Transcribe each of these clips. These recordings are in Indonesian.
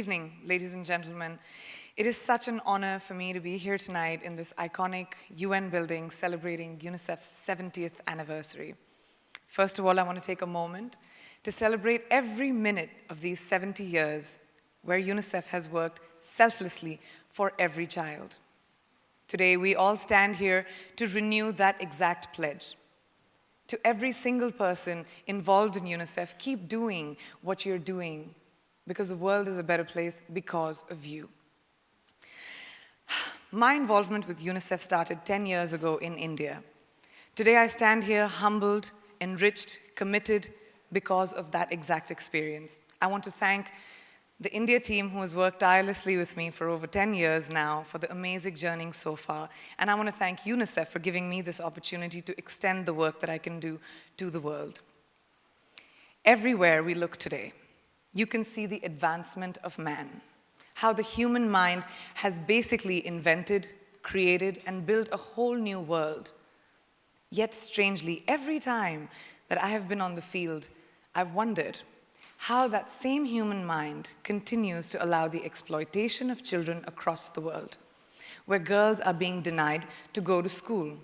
evening, ladies and gentlemen. It is such an honor for me to be here tonight in this iconic UN building celebrating UNICEF's 70th anniversary. First of all, I want to take a moment to celebrate every minute of these 70 years where UNICEF has worked selflessly for every child. Today, we all stand here to renew that exact pledge. To every single person involved in UNICEF, keep doing what you're doing because the world is a better place because of you. My involvement with UNICEF started 10 years ago in India. Today, I stand here humbled, enriched, committed because of that exact experience. I want to thank the India team who has worked tirelessly with me for over 10 years now for the amazing journey so far. And I want to thank UNICEF for giving me this opportunity to extend the work that I can do to the world. Everywhere we look today, you can see the advancement of man, how the human mind has basically invented, created, and built a whole new world. Yet strangely, every time that I have been on the field, I've wondered how that same human mind continues to allow the exploitation of children across the world, where girls are being denied to go to school,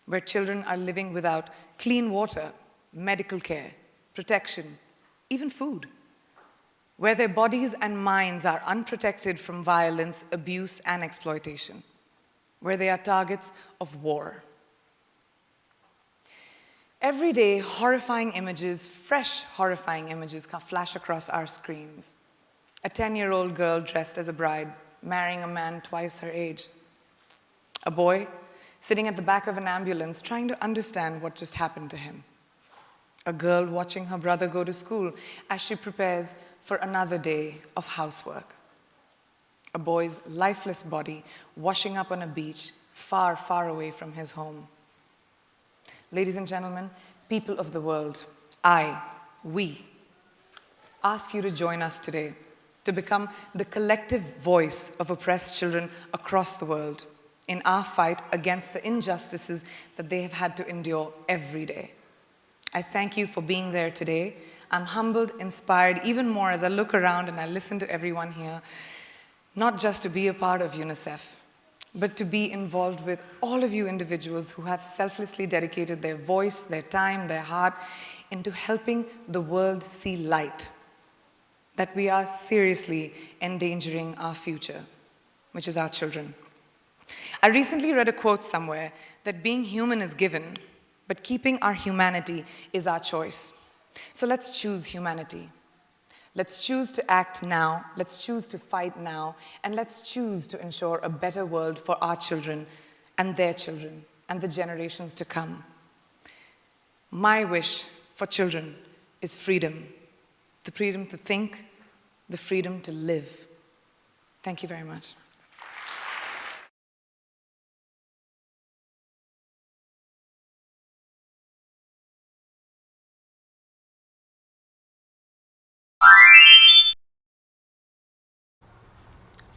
where children are living without clean water, medical care, protection, even food, where their bodies and minds are unprotected from violence, abuse, and exploitation, where they are targets of war. Every day, horrifying images, fresh horrifying images flash across our screens. A 10-year-old girl dressed as a bride, marrying a man twice her age. A boy sitting at the back of an ambulance trying to understand what just happened to him. A girl watching her brother go to school as she prepares for another day of housework. A boy's lifeless body washing up on a beach far, far away from his home. Ladies and gentlemen, people of the world, we ask you to join us today to become the collective voice of oppressed children across the world in our fight against the injustices that they have had to endure every day. I thank you for being there today. I'm humbled, inspired even more as I look around and I listen to everyone here, not just to be a part of UNICEF, but to be involved with all of you individuals who have selflessly dedicated their voice, their time, their heart into helping the world see light, that we are seriously endangering our future, which is our children. I recently read a quote somewhere that being human is given, but keeping our humanity is our choice. So let's choose humanity. Let's choose to act now, let's choose to fight now, and let's choose to ensure a better world for our children and their children and the generations to come. My wish for children is freedom, the freedom to think, the freedom to live. Thank you very much.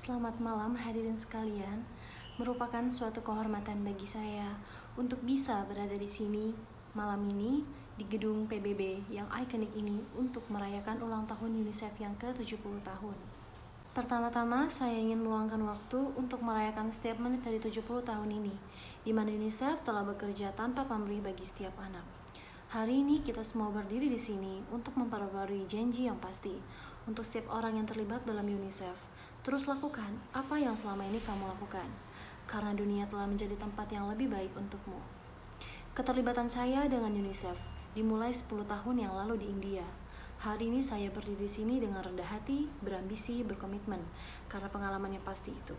Selamat malam hadirin sekalian. Merupakan suatu kehormatan bagi saya untuk bisa berada di sini malam ini di gedung PBB yang ikonik ini untuk merayakan ulang tahun UNICEF yang ke-70 tahun. Pertama-tama saya ingin meluangkan waktu untuk merayakan setiap menit dari 70 tahun ini, di mana UNICEF telah bekerja tanpa pamrih bagi setiap anak. Hari ini kita semua berdiri di sini untuk memperbarui janji yang pasti untuk setiap orang yang terlibat dalam UNICEF. Terus lakukan apa yang selama ini kamu lakukan, karena dunia telah menjadi tempat yang lebih baik untukmu. Keterlibatan saya dengan UNICEF dimulai 10 tahun yang lalu di India. Hari ini saya berdiri di sini dengan rendah hati, berambisi, berkomitmen, karena pengalaman yang pasti itu.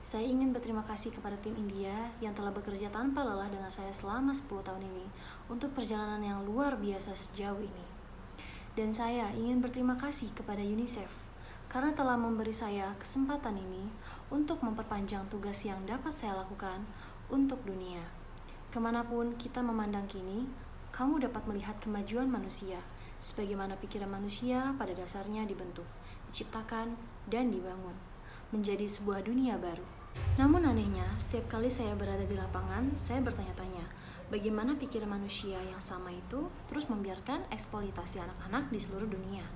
Saya ingin berterima kasih kepada tim India yang telah bekerja tanpa lelah dengan saya selama 10 tahun ini untuk perjalanan yang luar biasa sejauh ini. Dan saya ingin berterima kasih kepada UNICEF karena telah memberi saya kesempatan ini untuk memperpanjang tugas yang dapat saya lakukan untuk dunia. Kemanapun kita memandang kini, kamu dapat melihat kemajuan manusia, sebagaimana pikiran manusia pada dasarnya dibentuk, diciptakan, dan dibangun, menjadi sebuah dunia baru. Namun anehnya, setiap kali saya berada di lapangan, saya bertanya-tanya, bagaimana pikiran manusia yang sama itu terus membiarkan eksploitasi anak-anak di seluruh dunia,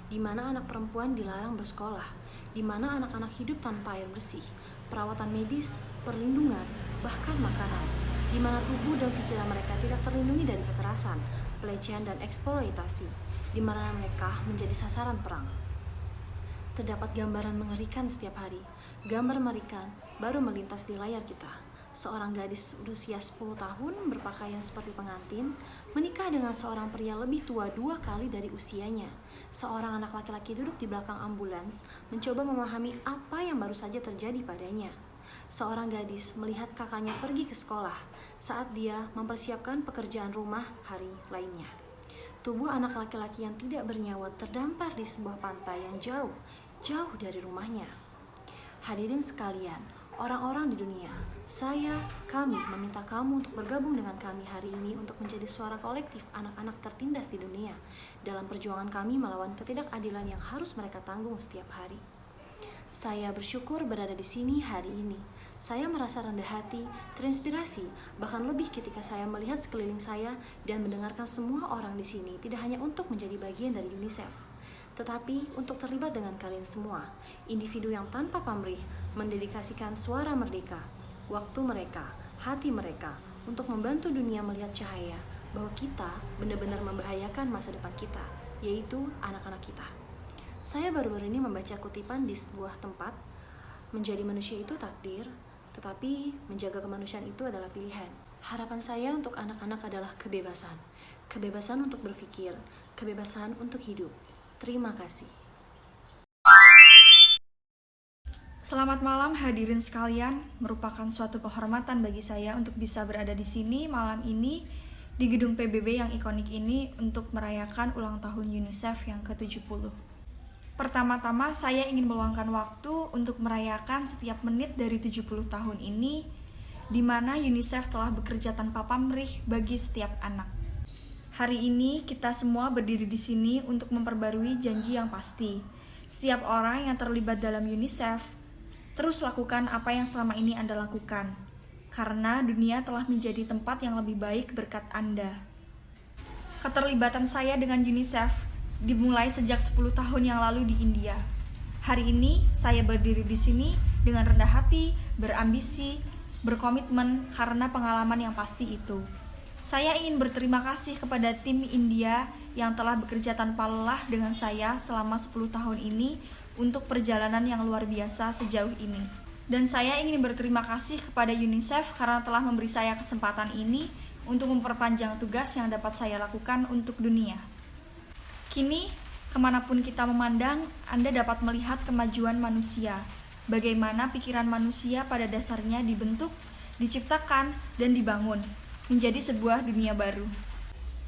di mana anak perempuan dilarang bersekolah, di mana anak-anak hidup tanpa air bersih, perawatan medis, perlindungan, bahkan makanan, di mana tubuh dan pikiran mereka tidak terlindungi dari kekerasan, pelecehan dan eksploitasi, di mana mereka menjadi sasaran perang. Terdapat gambaran mengerikan setiap hari. Gambar mengerikan baru melintas di layar kita. Seorang gadis berusia 10 tahun berpakaian seperti pengantin menikah dengan seorang pria lebih tua 2 kali dari usianya. Seorang anak laki-laki duduk di belakang ambulans mencoba memahami apa yang baru saja terjadi padanya. Seorang gadis melihat kakaknya pergi ke sekolah saat dia mempersiapkan pekerjaan rumah hari lainnya. Tubuh anak laki-laki yang tidak bernyawa terdampar di sebuah pantai yang jauh dari rumahnya. Hadirin sekalian, orang-orang di dunia, kami meminta kamu untuk bergabung dengan kami hari ini untuk menjadi suara kolektif anak-anak tertindas di dunia dalam perjuangan kami melawan ketidakadilan yang harus mereka tanggung setiap hari. Saya bersyukur berada di sini hari ini. Saya merasa rendah hati, terinspirasi, bahkan lebih ketika saya melihat sekeliling saya dan mendengarkan semua orang di sini tidak hanya untuk menjadi bagian dari UNICEF, tetapi untuk terlibat dengan kalian semua, individu yang tanpa pamrih mendedikasikan suara merdeka, waktu mereka, hati mereka, untuk membantu dunia melihat cahaya bahwa kita benar-benar membahayakan masa depan kita, yaitu anak-anak kita. Saya baru-baru ini membaca kutipan di sebuah tempat, menjadi manusia itu takdir, tetapi menjaga kemanusiaan itu adalah pilihan. Harapan saya untuk anak-anak adalah kebebasan. Kebebasan untuk berpikir, kebebasan untuk hidup. Terima kasih. Selamat malam hadirin sekalian, merupakan suatu kehormatan bagi saya untuk bisa berada di sini malam ini di gedung PBB yang ikonik ini untuk merayakan ulang tahun UNICEF yang ke-70. Pertama-tama saya ingin meluangkan waktu untuk merayakan setiap menit dari 70 tahun ini di mana UNICEF telah bekerja tanpa pamrih bagi setiap anak. Hari ini kita semua berdiri di sini untuk memperbarui janji yang pasti. Setiap orang yang terlibat dalam UNICEF, terus lakukan apa yang selama ini Anda lakukan. Karena dunia telah menjadi tempat yang lebih baik berkat Anda. Keterlibatan saya dengan UNICEF dimulai sejak 10 tahun yang lalu di India. Hari ini saya berdiri di sini dengan rendah hati, berambisi, berkomitmen karena pengalaman yang pasti itu. Saya ingin berterima kasih kepada tim India yang telah bekerja tanpa lelah dengan saya selama 10 tahun ini untuk perjalanan yang luar biasa sejauh ini. Dan saya ingin berterima kasih kepada UNICEF karena telah memberi saya kesempatan ini untuk memperpanjang tugas yang dapat saya lakukan untuk dunia. Kini, kemanapun kita memandang, Anda dapat melihat kemajuan manusia. Bagaimana pikiran manusia pada dasarnya dibentuk, diciptakan, dan dibangun menjadi sebuah dunia baru.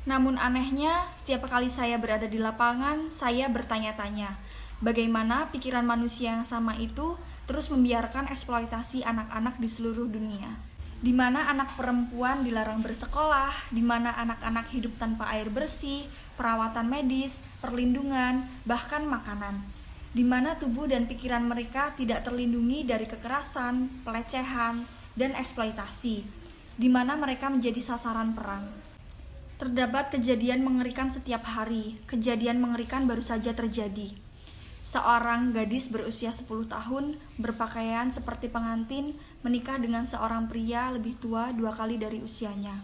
Namun anehnya, setiap kali saya berada di lapangan, saya bertanya-tanya, bagaimana pikiran manusia yang sama itu terus membiarkan eksploitasi anak-anak di seluruh dunia. Di mana anak perempuan dilarang bersekolah, di mana anak-anak hidup tanpa air bersih, perawatan medis, perlindungan, bahkan makanan. Di mana tubuh dan pikiran mereka tidak terlindungi dari kekerasan, pelecehan, dan eksploitasi. Di mana mereka menjadi sasaran perang. Terdapat kejadian mengerikan setiap hari. Kejadian mengerikan baru saja terjadi. Seorang gadis berusia 10 tahun berpakaian seperti pengantin menikah dengan seorang pria lebih tua 2 kali dari usianya.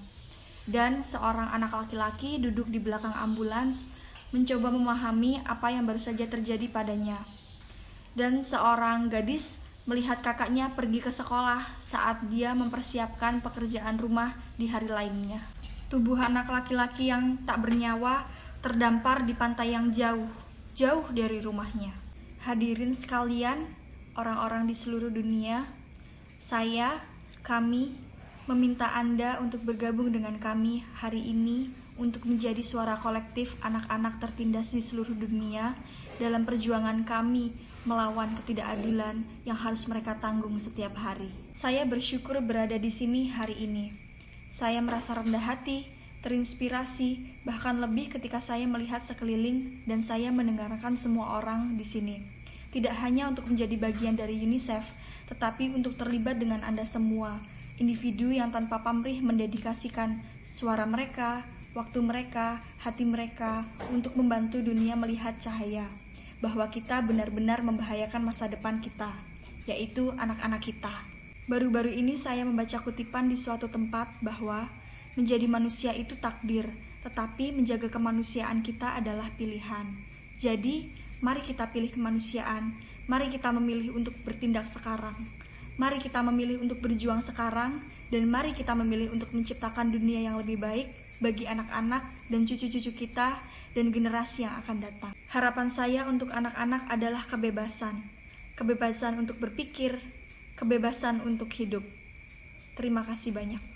Dan seorang anak laki-laki duduk di belakang ambulans mencoba memahami apa yang baru saja terjadi padanya. Dan seorang gadis melihat kakaknya pergi ke sekolah saat dia mempersiapkan pekerjaan rumah di hari lainnya. Tubuh anak laki-laki yang tak bernyawa terdampar di pantai yang jauh dari rumahnya. Hadirin sekalian, orang-orang di seluruh dunia, kami meminta Anda untuk bergabung dengan kami hari ini untuk menjadi suara kolektif anak-anak tertindas di seluruh dunia dalam perjuangan kami melawan ketidakadilan yang harus mereka tanggung setiap hari. Saya bersyukur berada di sini hari ini. Saya merasa rendah hati, terinspirasi, bahkan lebih ketika saya melihat sekeliling dan saya mendengarkan semua orang di sini. Tidak hanya untuk menjadi bagian dari UNICEF, tetapi untuk terlibat dengan Anda semua, individu yang tanpa pamrih mendedikasikan suara mereka, waktu mereka, hati mereka untuk membantu dunia melihat cahaya bahwa kita benar-benar membahayakan masa depan kita, yaitu anak-anak kita. Baru-baru ini saya membaca kutipan di suatu tempat bahwa menjadi manusia itu takdir, tetapi menjaga kemanusiaan kita adalah pilihan. Jadi, mari kita pilih kemanusiaan, mari kita memilih untuk bertindak sekarang. Mari kita memilih untuk berjuang sekarang, dan mari kita memilih untuk menciptakan dunia yang lebih baik bagi anak-anak dan cucu-cucu kita dan generasi yang akan datang. Harapan saya untuk anak-anak adalah kebebasan. Kebebasan untuk berpikir, kebebasan untuk hidup. Terima kasih banyak.